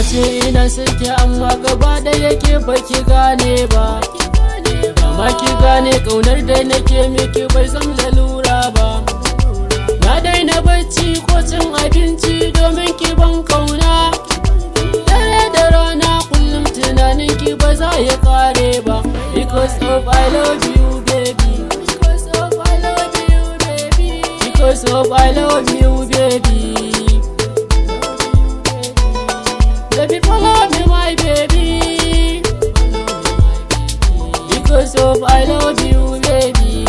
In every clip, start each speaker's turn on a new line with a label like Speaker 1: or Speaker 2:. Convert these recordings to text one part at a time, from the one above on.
Speaker 1: ce ina sake amma gaba da yake baki gane ba. Amma ki gane ƙaunar da nake miki bai zam lalura ba. Na daina bacci ko cin abinci domin ki ban kauna. Dare da rana kullum tunanin ki ba za ya kare ba. Because of I love you baby. Because of I love you baby. Because of I love you baby. Baby follow me my baby. Because of I love you baby.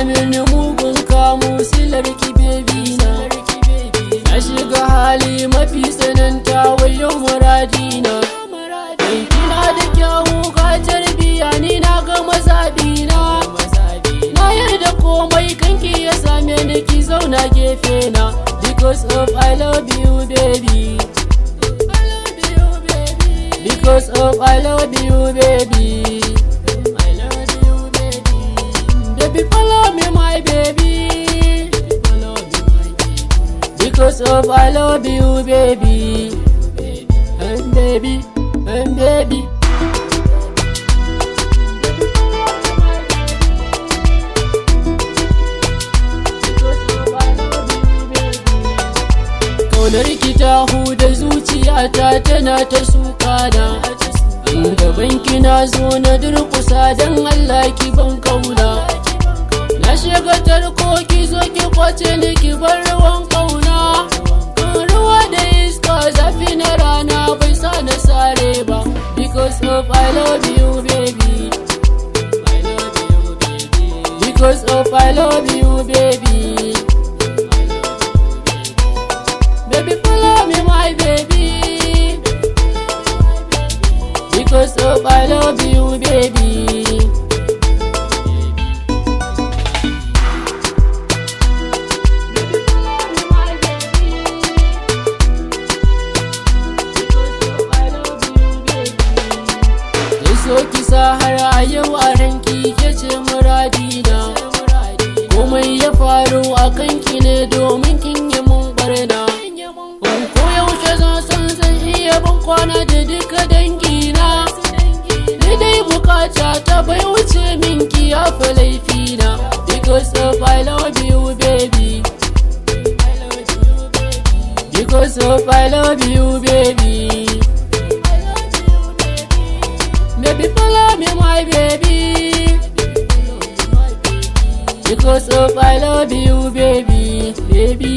Speaker 1: Mini mugun kamu silarki baby na. Na shiga hali mafi tsananta wayo muradina. Dan kina da kyawu ga tarbiya ni na ga mazabina. Na yarda komai kanki ya same ni ki zauna gefe na. Because of I love you baby. Because of I love you baby. Baby follow me my baby. Because of I love you baby. And baby, and baby. Kaunar ki ta huda zuciyata tana ta sukana. Gaban ki na zo na durkusa dan Allah ki ban kauna. Na shiga tarko ki zo ki kwace ni ki bar ruwan kauna. Ruwa da iska zafi na rana bai sa na sare ba. Because of I love you baby. Because of I love you baby. Baby follow me my baby. Because of I love you baby. So kisa har a yau a ranki ke ce muradina. Komai ya faru a kanki ne domin kin yi mun barna. Ko yaushe zan iya ban kwana da duka dangina. Ni dai bukata ta bai wuce minki ya fi laifina. Because of I love you baby. Because of I love you baby. Baby follow me my baby. Because of I love you baby, baby.